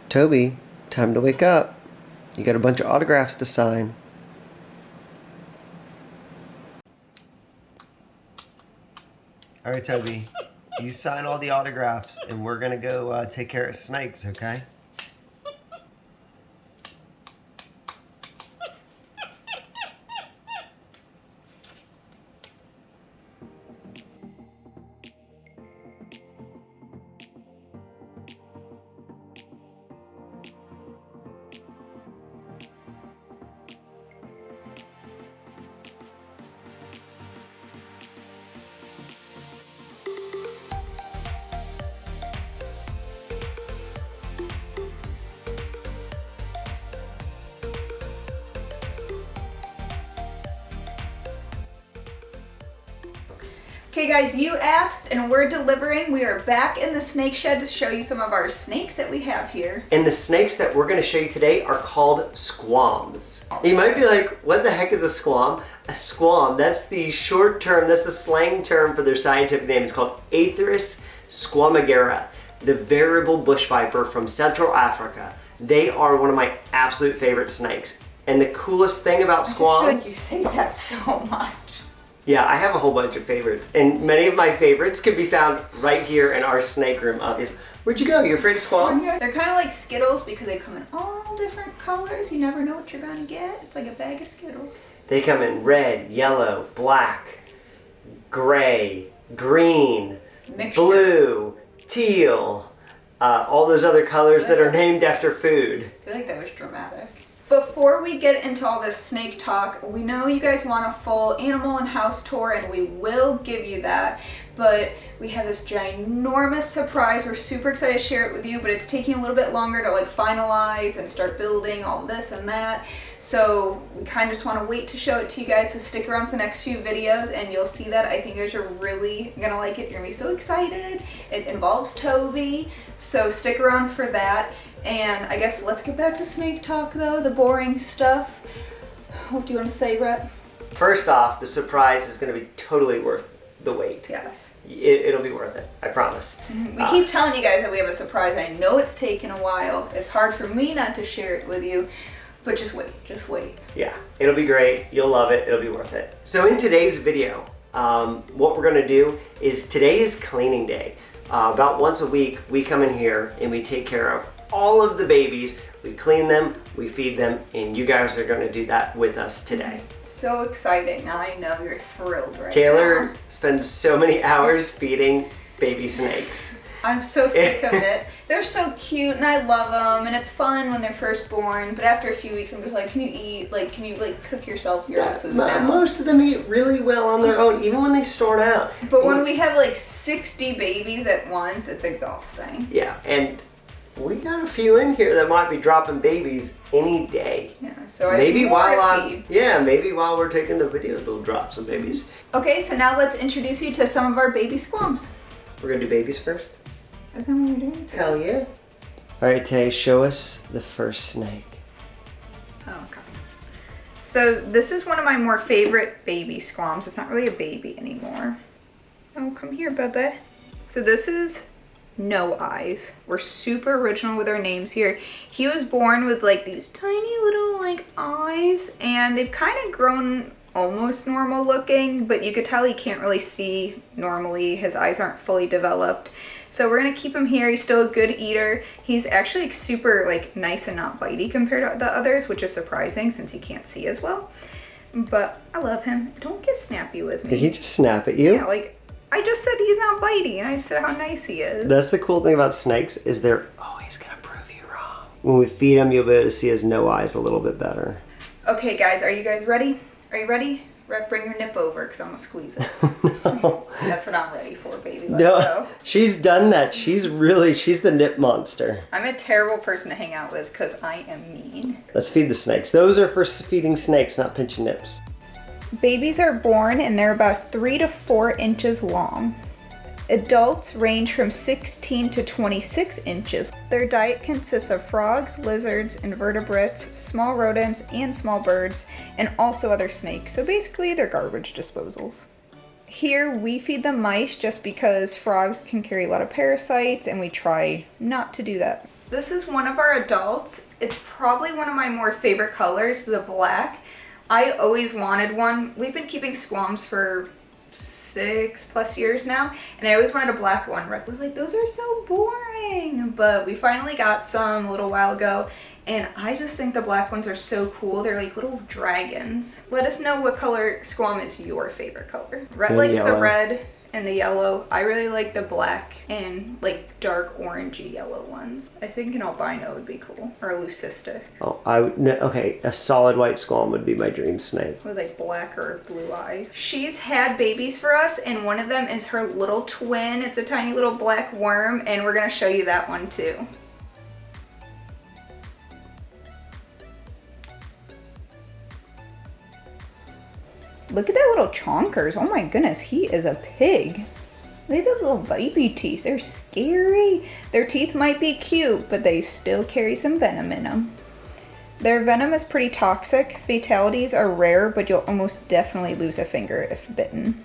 Tobie, time to wake up. You got a bunch of autographs to sign. All right, Tobie, you sign all the autographs and we're gonna go take care of snakes, okay? Okay guys, you asked and we're delivering. We are back in the snake shed to show you some of our snakes that we have here. And the snakes that we're going to show you today are called squams. You might be like, what the heck is a squam? A squam, that's the short term, that's the slang term for their scientific name. It's called Atheris squamigera, the variable bush viper from Central Africa. They are one of my absolute favorite snakes. And the coolest thing about squams... I just feel like you say that so much. Yeah, I have a whole bunch of favorites, and many of my favorites can be found right here in our snake room, obviously. Where'd you go? You afraid of squams? They're kind of like Skittles because they come in all different colors. You never know what you're gonna get. It's like a bag of Skittles. They come in red, yellow, black, gray, green, Mixtures. Blue, teal, all those other colors that are named after food. I feel like that was dramatic. Before we get into all this snake talk, we know you guys want a full animal and house tour, and we will give you that, but we have this ginormous surprise. We're super excited to share it with you, but it's taking a little bit longer to like finalize and start building all this and that. So we kind of just want to wait to show it to you guys, so stick around for the next few videos and you'll see that. I think you guys are really gonna like it. You're gonna be so excited. It involves Tobie, so stick around for that. And I guess let's get back to snake talk though, the boring stuff. What do you want to say, Rhett? First off, the surprise is going to be totally worth the wait. Yes. It'll be worth it, I promise. We keep telling you guys that we have a surprise. I know it's taken a while. It's hard for me not to share it with you, but just wait. Yeah, it'll be great. You'll love it. It'll be worth it. So in today's video, what we're going to do is today is cleaning day. About once a week, we come in here and we take care of all of the babies. We clean them, we feed them, and you guys are going to do that with us today. So exciting. I know you're thrilled right now. Taylor spends so many hours feeding baby snakes. I'm so sick of it. They're so cute and I love them, and it's fun when they're first born, but after a few weeks I'm just like, can you eat? Like, can you like cook yourself your own food now? Most of them eat really well on their own, even when they start out. But when we have like 60 babies at once, it's exhausting. Yeah, and we got a few in here that might be dropping babies any day. Yeah, so maybe maybe while we're taking the video, they'll drop some babies. Okay, so now let's introduce you to some of our baby squams. We're gonna do babies first? Is that what we're doing? Hell yeah. All right, Tay, show us the first snake. Oh, okay. So this is one of my more favorite baby squams. It's not really a baby anymore. Oh, come here, Bubba. So this is No Eyes. We're super original with our names here. He was born with like these tiny little like eyes, and they've kind of grown almost normal looking, but you could tell he can't really see normally. His eyes aren't fully developed. So we're gonna keep him here. He's still a good eater. He's actually like super like nice and not bitey compared to the others, which is surprising since he can't see as well. But I love him. Don't get snappy with me. Did he just snap at you? Yeah, like I just said he's not bitey, and I just said how nice he is. That's the cool thing about snakes, is they're always gonna prove you wrong. When we feed him, you'll be able to see his no eyes a little bit better. Okay guys, are you guys ready? Are you ready? Rhett, bring your nip over because I'm gonna squeeze it. No. That's what I'm ready for, baby. Let's go. She's done that. She's the nip monster. I'm a terrible person to hang out with because I am mean. Let's feed the snakes. Those are for feeding snakes, not pinching nips. Babies are born and they're about 3 to 4 inches long. Adults range from 16 to 26 inches. Their diet consists of frogs, lizards, invertebrates, small rodents, and small birds, and also other snakes. So basically, they're garbage disposals. Here, we feed them mice just because frogs can carry a lot of parasites, and we try not to do that This is one of our adults. It's probably one of my more favorite colors, the black. I always wanted one. We've been keeping squams for 6+ years now, and I always wanted a black one. Rick was like, those are so boring, but we finally got some a little while ago, and I just think the black ones are so cool. They're like little dragons. Let us know what color squam is your favorite color. Red likes the red and the yellow. I really like the black and like dark orangey yellow ones. I think an albino would be cool, or a leucistic. Oh, okay, a solid white squam would be my dream snake. With like black or blue eyes. She's had babies for us, and one of them is her little twin. It's a tiny little black worm, and we're gonna show you that one too. Look at that little chonkers. Oh my goodness, he is a pig. Look at those little baby teeth. They're scary. Their teeth might be cute, but they still carry some venom in them. Their venom is pretty toxic. Fatalities are rare, but you'll almost definitely lose a finger if bitten.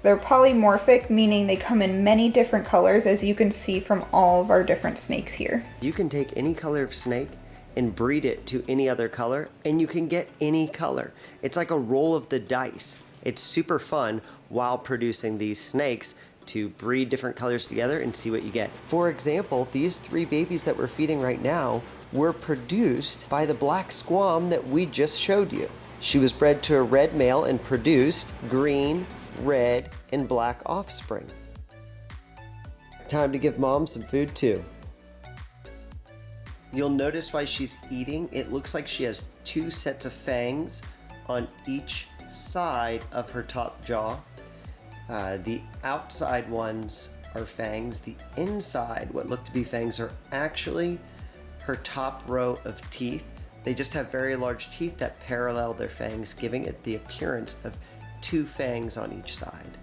They're polymorphic, meaning they come in many different colors, as you can see from all of our different snakes here. You can take any color of snake and breed it to any other color, and you can get any color. It's like a roll of the dice. It's super fun while producing these snakes to breed different colors together and see what you get. For example, these 3 babies that we're feeding right now were produced by the black squam that we just showed you. She was bred to a red male and produced green, red, and black offspring. Time to give mom some food too. You'll notice while she's eating, it looks like she has 2 sets of fangs on each side of her top jaw. The outside ones are fangs. The inside, what look to be fangs, are actually her top row of teeth. They just have very large teeth that parallel their fangs, giving it the appearance of 2 fangs on each side.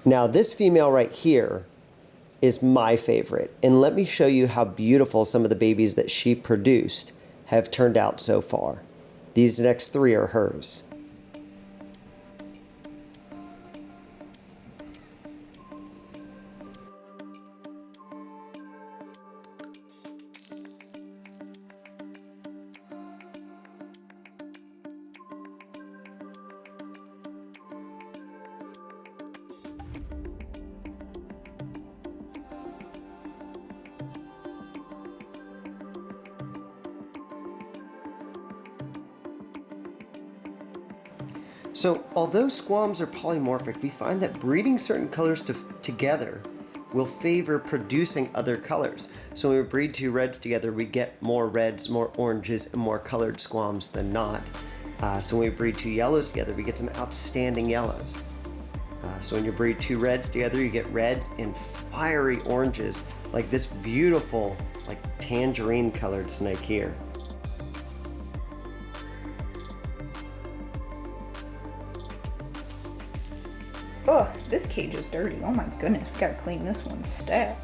Now this female right here is my favorite, and let me show you how beautiful some of the babies that she produced have turned out so far. These next 3 are hers. So although squams are polymorphic, we find that breeding certain colors together will favor producing other colors. So when we breed 2 reds together, we get more reds, more oranges, and more colored squams than not. So when we breed 2 yellows together, we get some outstanding yellows. So when you breed 2 reds together, you get reds and fiery oranges, like this beautiful, like tangerine colored snake here. Oh, this cage is dirty. Oh my goodness, we gotta clean this one stat.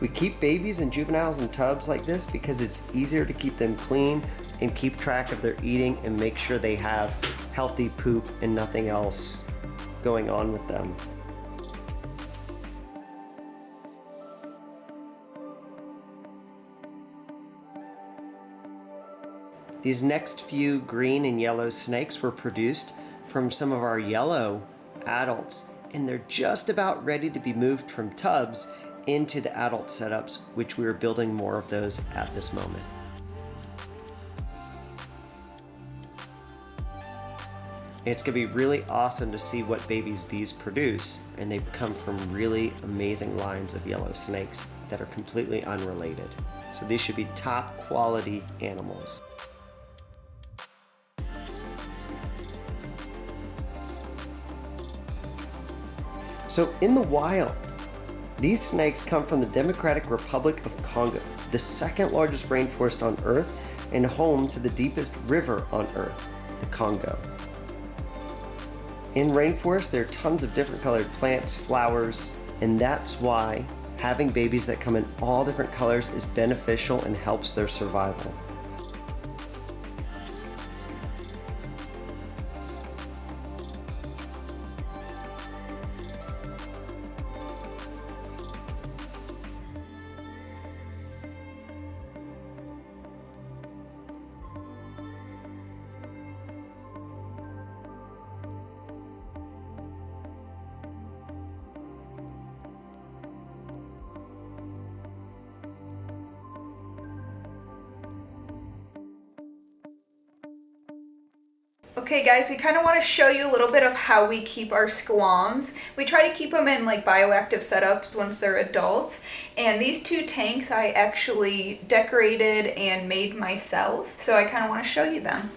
We keep babies and juveniles in tubs like this because it's easier to keep them clean and keep track of their eating and make sure they have healthy poop and nothing else going on with them. These next few green and yellow snakes were produced from some of our yellow adults, and they're just about ready to be moved from tubs into the adult setups, which we are building more of those at this moment. It's gonna be really awesome to see what babies these produce, and they've come from really amazing lines of yellow snakes that are completely unrelated. So these should be top quality animals. So in the wild, these snakes come from the Democratic Republic of Congo, the 2nd largest rainforest on Earth and home to the deepest river on Earth, the Congo. In rainforests, there are tons of different colored plants, flowers, and that's why having babies that come in all different colors is beneficial and helps their survival. Okay guys, we kind of want to show you a little bit of how we keep our squams. We try to keep them in like bioactive setups once they're adults. And these two tanks I actually decorated and made myself. So I kind of want to show you them.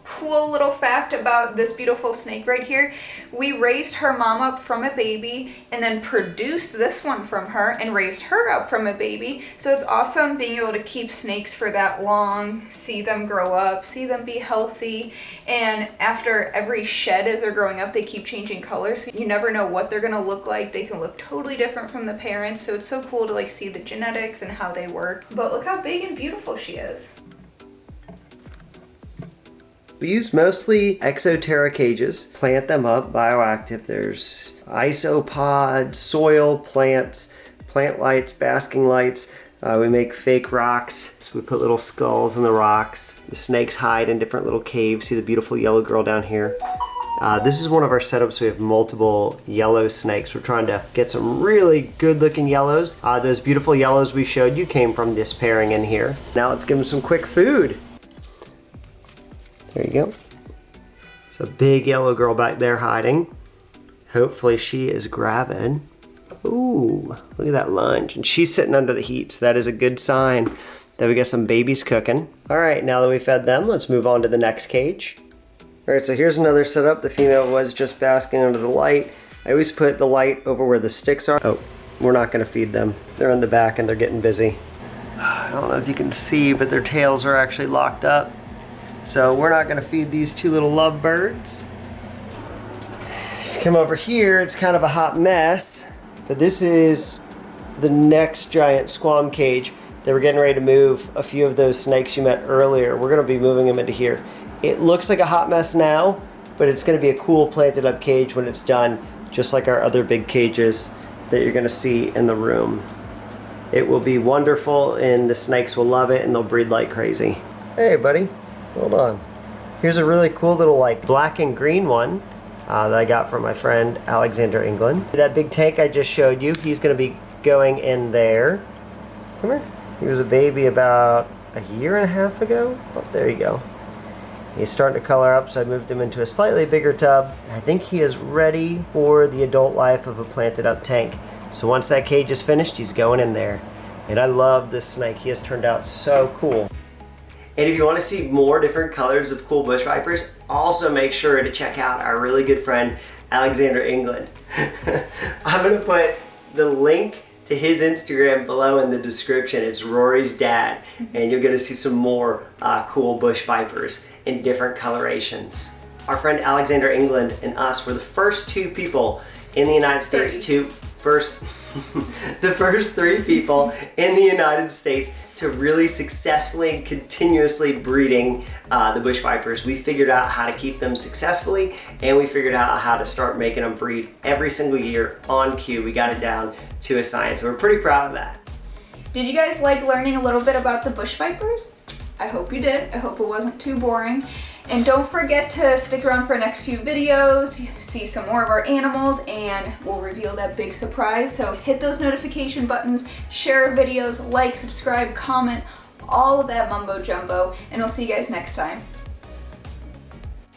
Cool little fact about this beautiful snake right here. We raised her mom up from a baby and then produced this one from her and raised her up from a baby. So it's awesome being able to keep snakes for that long, see them grow up, see them be healthy. And after every shed as they're growing up, they keep changing colors. You never know what they're gonna look like. They can look totally different from the parents. So it's so cool to like see the genetics and how they work. But look how big and beautiful she is. We use mostly exoterra cages, plant them up, bioactive. There's isopods, soil, plants, plant lights, basking lights. We make fake rocks. So we put little skulls in the rocks. The snakes hide in different little caves. See the beautiful yellow girl down here? This is one of our setups. We have multiple yellow snakes. We're trying to get some really good looking yellows. Those beautiful yellows we showed you came from this pairing in here. Now let's give them some quick food. There you go. It's a big yellow girl back there hiding. Hopefully she is gravid. Ooh, look at that lunge. And she's sitting under the heat, so that is a good sign that we got some babies cooking. All right, now that we fed them, let's move on to the next cage. All right, so here's another setup. The female was just basking under the light. I always put the light over where the sticks are. Oh, we're not gonna feed them. They're in the back and they're getting busy. I don't know if you can see, but their tails are actually locked up. So we're not gonna feed these two little lovebirds. If you come over here, it's kind of a hot mess, but this is the next giant squam cage. They were getting ready to move a few of those snakes you met earlier. We're gonna be moving them into here. It looks like a hot mess now, but it's gonna be a cool planted up cage when it's done, just like our other big cages that you're gonna see in the room. It will be wonderful and the snakes will love it and they'll breed like crazy. Hey buddy. Hold on. Here's a really cool little like black and green one that I got from my friend Alexander England. That big tank I just showed you, he's gonna be going in there. Come here. He was a baby about a year and a half ago. Oh, there you go. He's starting to color up, so I moved him into a slightly bigger tub. I think he is ready for the adult life of a planted up tank. So once that cage is finished, he's going in there. And I love this snake. He has turned out so cool. And if you want to see more different colors of cool bush vipers, also make sure to check out our really good friend, Alexander England. I'm going to put the link to his Instagram below in the description. It's Rory's dad, and you're going to see some more cool bush vipers in different colorations. Our friend Alexander England and us were the first two people in the United States the first three people in the United States to really successfully and continuously breeding the bush vipers. We figured out how to keep them successfully, and we figured out how to start making them breed every single year on cue. We got it down to a science. We're pretty proud of that. Did you guys like learning a little bit about the bush vipers? I hope you did. I hope it wasn't too boring. And don't forget to stick around for our next few videos, see some more of our animals, and we'll reveal that big surprise. So hit those notification buttons, share our videos, like, subscribe, comment, all of that mumbo jumbo, and we'll see you guys next time.